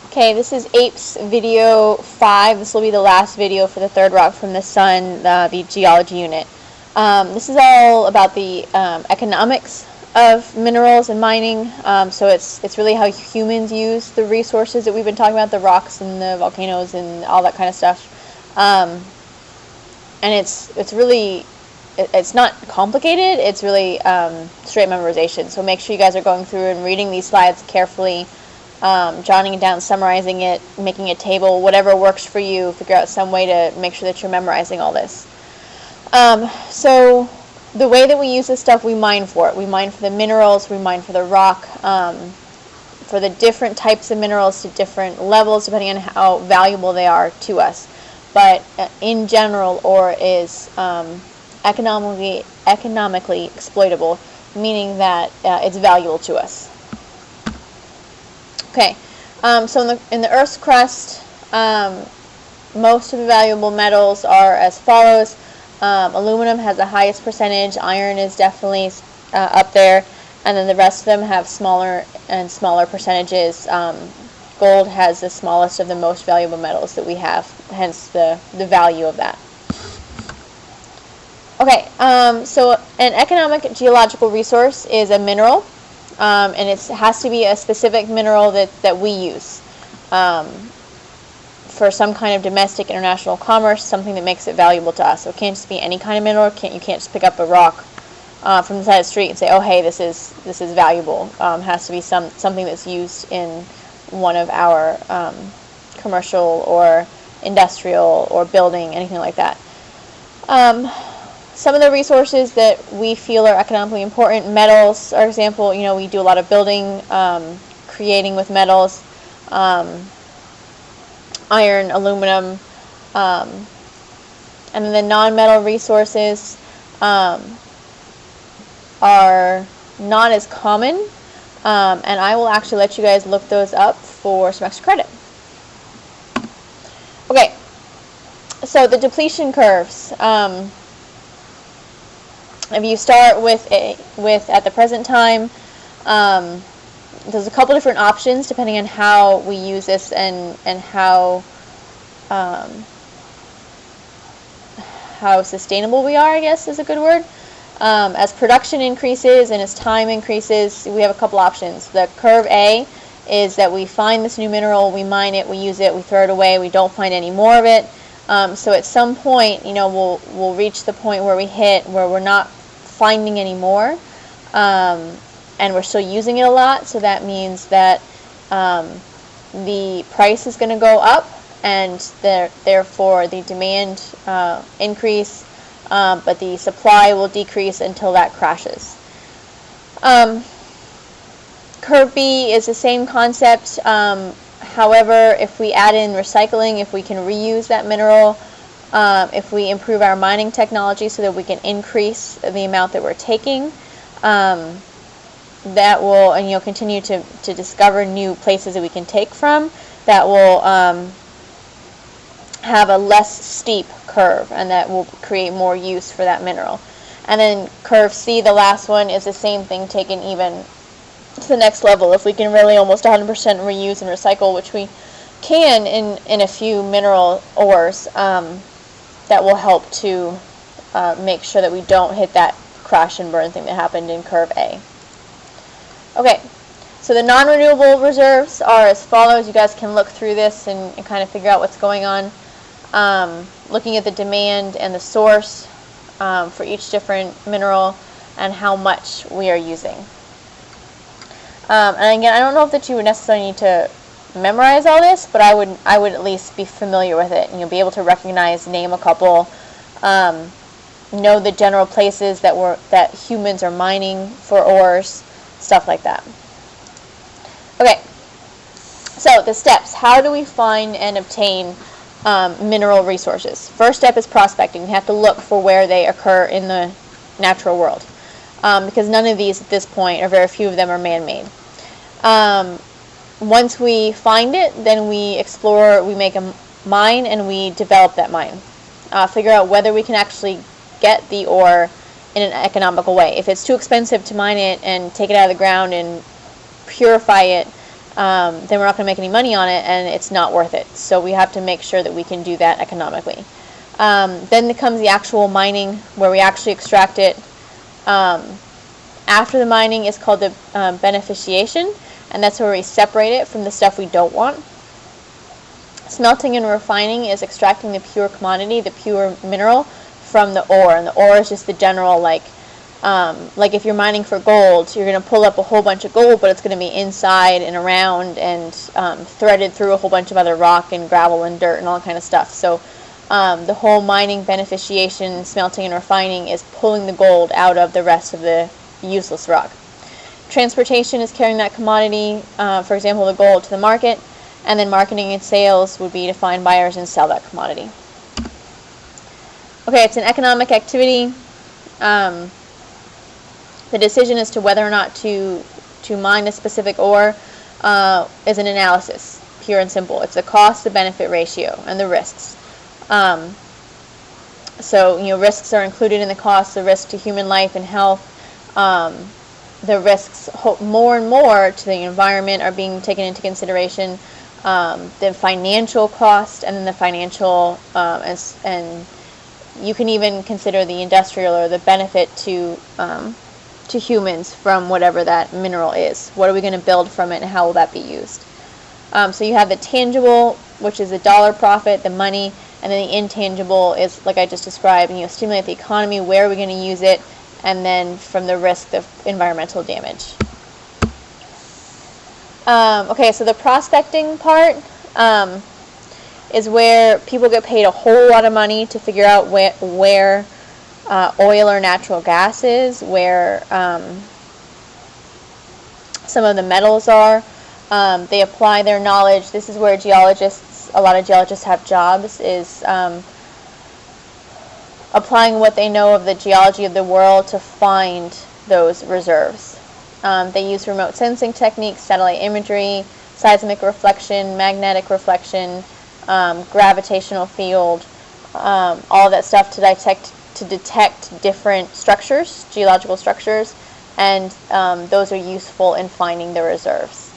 Okay, this is APES video 5. This will be the last video for the third rock from the sun, the geology unit. This is all about the economics of minerals and mining. So it's really how humans use the resources that we've been talking about, the rocks and the volcanoes and all that kind of stuff. And it's really, it's not complicated. It's really straight memorization. So make sure you guys are going through and reading these slides carefully. Jotting it down, summarizing it, making a table, whatever works for you. Figure out some way to make sure that you're memorizing all this. So the way that we use this stuff, we mine for it. We mine for the minerals, we mine for the rock, for the different types of minerals to different levels, depending on how valuable they are to us. But in general, ore is economically exploitable, meaning that it's valuable to us. Okay, so in the Earth's crust, most of the valuable metals are as follows. Aluminum has the highest percentage, iron is definitely up there, and then the rest of them have smaller and smaller percentages. Gold has the smallest of the most valuable metals that we have, hence the value of that. Okay, so an economic geological resource is a mineral. And it has to be a specific mineral that we use for some kind of domestic international commerce, something that makes it valuable to us. So it can't just be any kind of mineral. You can't just pick up a rock from the side of the street and say, oh, hey, this is valuable. It has to be something that's used in one of our commercial or industrial or building, anything like that. Some of the resources that we feel are economically important, metals, for example, we do a lot of building, creating with metals, iron, aluminum, and then the non-metal resources are not as common, and I will actually let you guys look those up for some extra credit. Okay, so the depletion curves. If you start with at the present time, there's a couple different options depending on how we use this and how sustainable we are, I guess is a good word. As production increases and as time increases, we have a couple options. The curve A is that we find this new mineral, we mine it, we use it, we throw it away, we don't find any more of it. So at some point, we'll reach the point where we're not finding any more, and we're still using it a lot. So that means that the price is going to go up, and therefore the demand increase, but the supply will decrease until that crashes. Curve B is the same concept. However, if we add in recycling, if we can reuse that mineral, if we improve our mining technology so that we can increase the amount that we're taking, that will, and continue to discover new places that we can take from, that will have a less steep curve, and that will create more use for that mineral. And then curve C, the last one, is the same thing taken even to the next level. If we can really almost 100% reuse and recycle, which we can in a few mineral ores, that will help to make sure that we don't hit that crash and burn thing that happened in curve A. Okay, so the non-renewable reserves are as follows. You guys can look through this and kind of figure out what's going on. Looking at the demand and the source for each different mineral and how much we are using. And again, I don't know that you would necessarily need to memorize all this, but I would at least be familiar with it, and be able to recognize, name a couple, know the general places that humans are mining for ores, stuff like that. Okay, so the steps. How do we find and obtain mineral resources? First step is prospecting. We have to look for where they occur in the natural world, because none of these at this point, or very few of them, are man-made. Once we find it, then we explore, we make a mine, and we develop that mine. Figure out whether we can actually get the ore in an economical way. If it's too expensive to mine it and take it out of the ground and purify it, then we're not going to make any money on it, and it's not worth it. So we have to make sure that we can do that economically. Then comes the actual mining, where we actually extract it. After the mining is called the beneficiation, and that's where we separate it from the stuff we don't want. Smelting and refining is extracting the pure commodity, the pure mineral, from the ore, and the ore is just the general, like if you're mining for gold, you're going to pull up a whole bunch of gold, but it's going to be inside and around and threaded through a whole bunch of other rock and gravel and dirt and all kind of stuff. So the whole mining, beneficiation, smelting, and refining is pulling the gold out of the rest of the useless rock. Transportation is carrying that commodity, for example, the gold, to the market, and then marketing and sales would be to find buyers and sell that commodity. Okay, it's an economic activity. The decision as to whether or not to mine a specific ore is an analysis, pure and simple. It's the cost-to-benefit ratio and the risks. So, risks are included in the cost, the risk to human life and health. The risks more and more to the environment are being taken into consideration. The financial cost, and then the financial, and you can even consider the industrial or the benefit to humans from whatever that mineral is. What are we going to build from it, and how will that be used? So you have the tangible, which is the dollar profit, the money, and then the intangible is, like I just described, stimulate the economy, where are we going to use it, and then from the risk of environmental damage. Okay, so the prospecting part is where people get paid a whole lot of money to figure out where oil or natural gas is, where some of the metals are. They apply their knowledge. This is where a lot of geologists have jobs, is applying what they know of the geology of the world to find those reserves. They use remote sensing techniques, satellite imagery, seismic reflection, magnetic reflection, gravitational field, all of that stuff to detect different structures, geological structures, and those are useful in finding the reserves.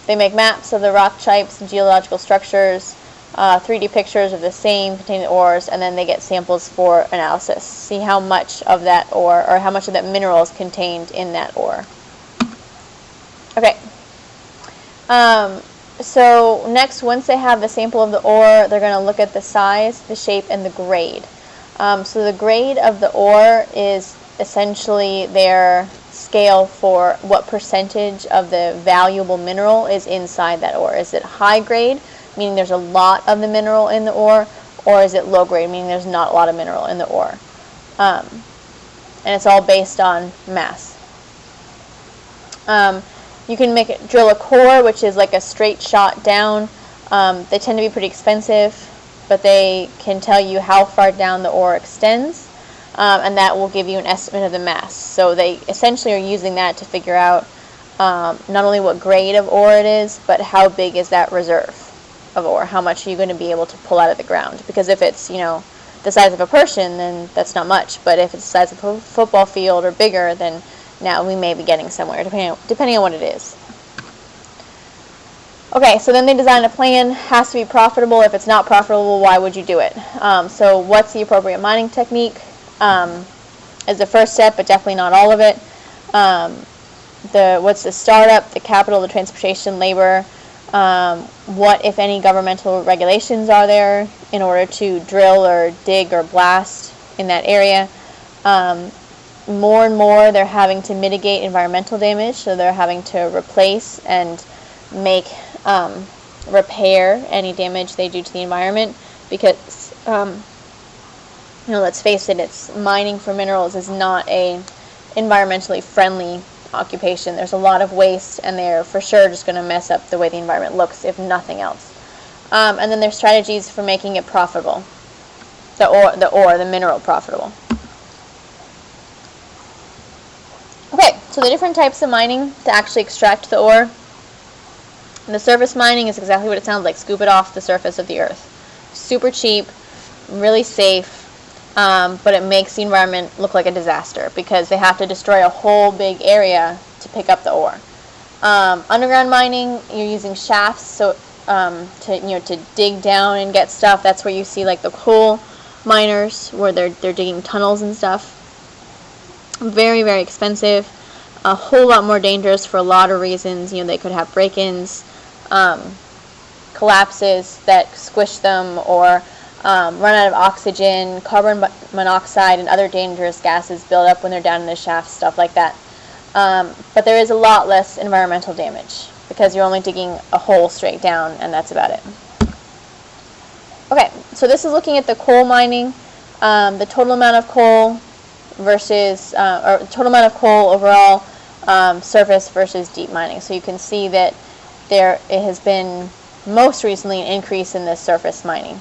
They make maps of the rock types and geological structures, 3D pictures of the same containing the ores, and then they get samples for analysis. See how much of that ore, or how much of that mineral is contained in that ore. Okay. So next, once they have the sample of the ore, they're going to look at the size, the shape, and the grade. So the grade of the ore is essentially their scale for what percentage of the valuable mineral is inside that ore. Is it high grade, meaning there's a lot of the mineral in the ore, or is it low grade, meaning there's not a lot of mineral in the ore? And it's all based on mass. You can drill a core, which is like a straight shot down. They tend to be pretty expensive, but they can tell you how far down the ore extends, and that will give you an estimate of the mass. So they essentially are using that to figure out not only what grade of ore it is, but how big is that reserve of ore. How much are you going to be able to pull out of the ground? Because if it's, the size of a person, then that's not much. But if it's the size of a football field or bigger, then now we may be getting somewhere, depending on what it is. Okay, so then they design a plan. Has to be profitable. If it's not profitable, why would you do it? So what's the appropriate mining technique is the first step, but definitely not all of it. What's the startup, the capital, the transportation, labor, what, if any, governmental regulations are there in order to drill or dig or blast in that area. More and more they're having to mitigate environmental damage, so they're having to replace and repair any damage they do to the environment, because let's face it, it's mining for minerals is not a environmentally friendly occupation. There's a lot of waste, and they're for sure just going to mess up the way the environment looks, if nothing else. And then there's strategies for making it profitable, the mineral profitable. Okay, so the different types of mining to actually extract the ore. And the surface mining is exactly what it sounds like, scoop it off the surface of the earth. Super cheap, really safe, but it makes the environment look like a disaster because they have to destroy a whole big area to pick up the ore. Underground mining, you're using shafts, so to dig down and get stuff. That's where you see like the coal miners, where they're digging tunnels and stuff. Very, very expensive. A whole lot more dangerous for a lot of reasons. They could have break-ins, collapses that squish them, or run out of oxygen, carbon monoxide, and other dangerous gases build up when they're down in the shaft, stuff like that. But there is a lot less environmental damage because you're only digging a hole straight down, and that's about it. Okay, so this is looking at the coal mining, the total amount of coal versus, or total amount of coal overall, surface versus deep mining. So you can see that it has been most recently an increase in this surface mining.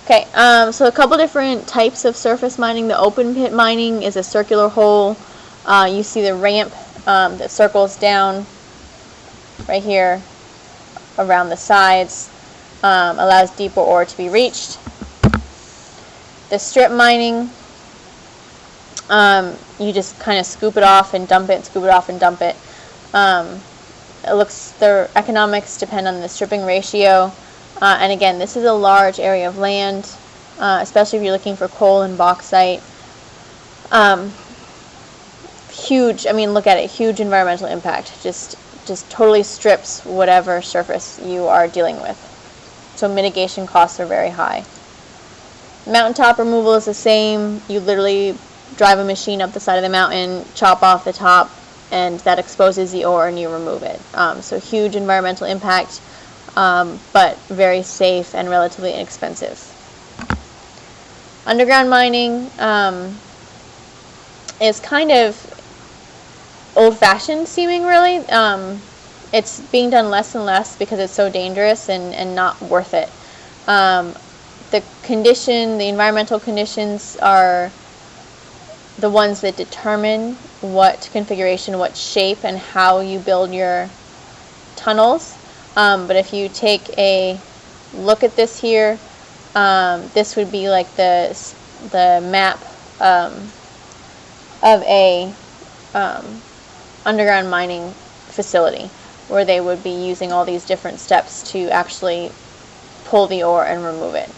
Okay, so a couple different types of surface mining. The open pit mining is a circular hole. You see the ramp that circles down right here around the sides, allows deeper ore to be reached. The strip mining, you just kind of scoop it off and dump it, scoop it off and dump it. The economics depend on the stripping ratio. And again, this is a large area of land, especially if you're looking for coal and bauxite. Huge, look at it, huge environmental impact. Just totally strips whatever surface you are dealing with. So mitigation costs are very high. Mountaintop removal is the same. You literally drive a machine up the side of the mountain, chop off the top, and that exposes the ore and you remove it. So huge environmental impact, but very safe and relatively inexpensive. Underground mining is kind of old-fashioned seeming, really. It's being done less and less because it's so dangerous and not worth it. The environmental conditions are the ones that determine what configuration, what shape, and how you build your tunnels. But if you take a look at this here, this would be like the map of a underground mining facility, where they would be using all these different steps to actually pull the ore and remove it.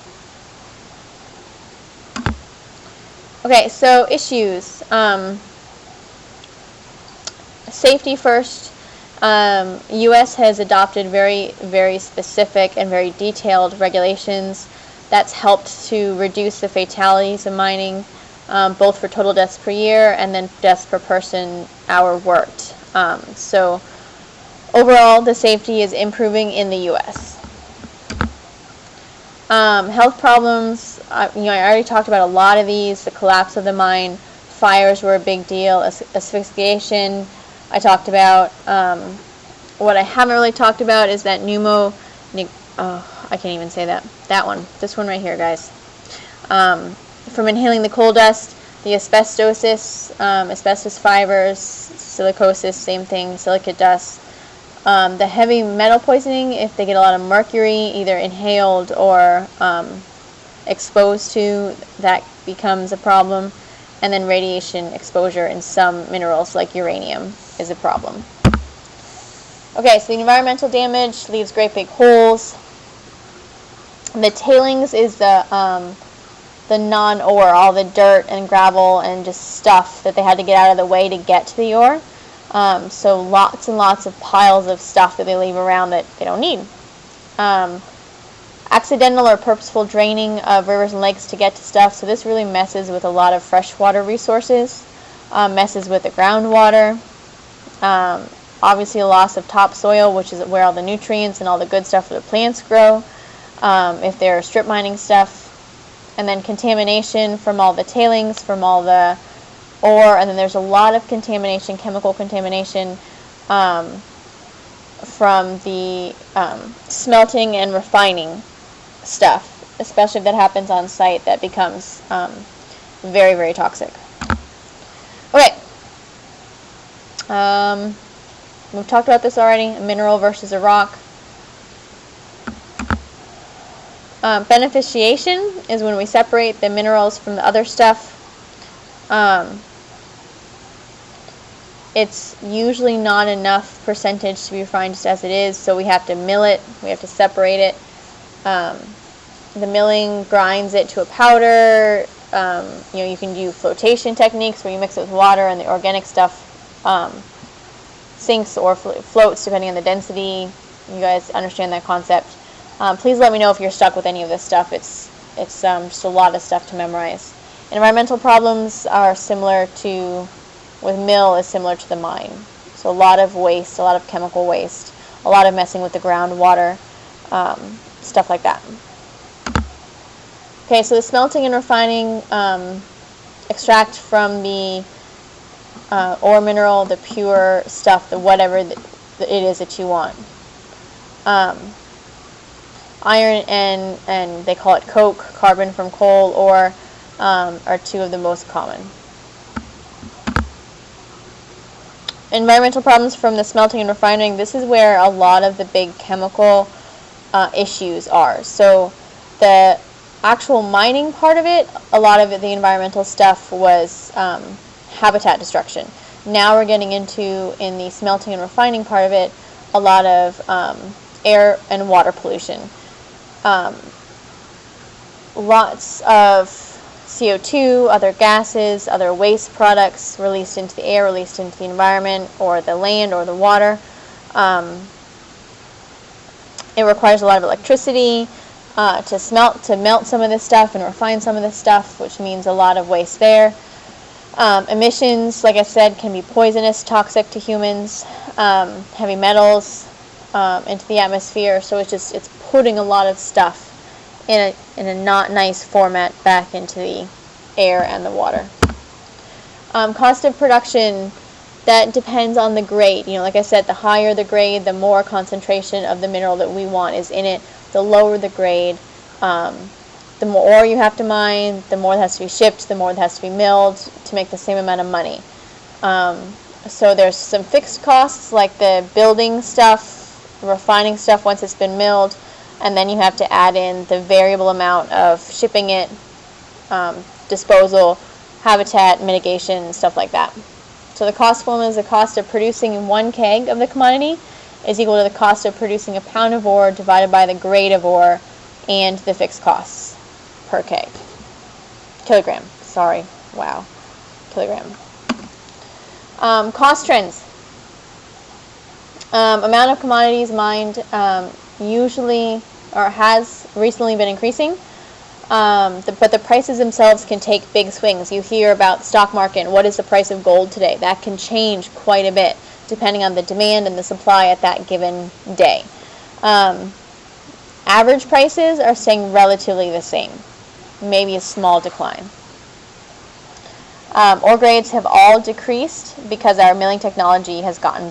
Okay, so issues. Safety first. U.S. has adopted very, very specific and very detailed regulations that's helped to reduce the fatalities of mining, both for total deaths per year and then deaths per person hour worked. So overall, the safety is improving in the U.S. Health problems, I already talked about a lot of these. The collapse of the mine, fires were a big deal, asphyxiation, I talked about. What I haven't really talked about is that I can't even say that. This one right here, guys. From inhaling the coal dust, the asbestosis, asbestos fibers, silicosis, same thing, silicate dust. The heavy metal poisoning, if they get a lot of mercury, either inhaled or exposed to, that becomes a problem. And then radiation exposure in some minerals like uranium is a problem. Okay, so the environmental damage leaves great big holes. The tailings is the non-ore, all the dirt and gravel and just stuff that they had to get out of the way to get to the ore. So lots and lots of piles of stuff that they leave around that they don't need. Accidental or purposeful draining of rivers and lakes to get to stuff. So this really messes with a lot of freshwater resources, messes with the groundwater. Obviously a loss of topsoil, which is where all the nutrients and all the good stuff for the plants grow, if they're strip mining stuff. And then contamination from all the tailings, from all the ore, and then there's a lot of contamination, chemical contamination, from the smelting and refining stuff, especially if that happens on site. That becomes very, very toxic. Okay. We've talked about this already, a mineral versus a rock. Beneficiation is when we separate the minerals from the other stuff. it's usually not enough percentage to be refined just as it is, so we have to mill it, we have to separate it. The milling grinds it to a powder. You can do flotation techniques where you mix it with water and the organic stuff sinks or floats depending on the density. You guys understand that concept. Please let me know if you're stuck with any of this stuff. It's just a lot of stuff to memorize. Environmental problems are similar to, with mill is similar to the mine. So a lot of waste, a lot of chemical waste, a lot of messing with the groundwater, stuff like that. Okay, so the smelting and refining extract from the ore mineral, the pure stuff, the whatever it is that you want. Iron and they call it coke, carbon from coal, ore are two of the most common. Environmental problems from the smelting and refining. This is where a lot of the big chemical issues are. So the actual mining part of it, a lot of it, the environmental stuff was habitat destruction. Now we're getting into, in the smelting and refining part of it, a lot of air and water pollution. Lots of CO2, other gases, other waste products released into the air, released into the environment, or the land, or the water. It requires a lot of electricity to melt some of this stuff and refine some of this stuff, which means a lot of waste there. Emissions, like I said, can be poisonous, toxic to humans. Heavy metals into the atmosphere, so it's putting a lot of stuff in a not nice format back into the air and the water. Cost of production, that depends on the grade. Like I said, the higher the grade, the more concentration of the mineral that we want is in it. The lower the grade, the more ore you have to mine, the more that has to be shipped, the more that has to be milled to make the same amount of money. So there's some fixed costs like the building stuff, refining stuff once it's been milled, and then you have to add in the variable amount of shipping it, disposal, habitat, mitigation, stuff like that. So the cost formula is the cost of producing 1 keg of the commodity is equal to the cost of producing a pound of ore divided by the grade of ore and the fixed costs per keg. Kilogram, sorry, wow, kilogram. Cost trends. Amount of commodities mined usually or has recently been increasing, but the prices themselves can take big swings. You hear about the stock market and what is the price of gold today. That can change quite a bit depending on the demand and the supply at that given day. Average prices are staying relatively the same, maybe a small decline. Ore grades have all decreased because our milling technology has gotten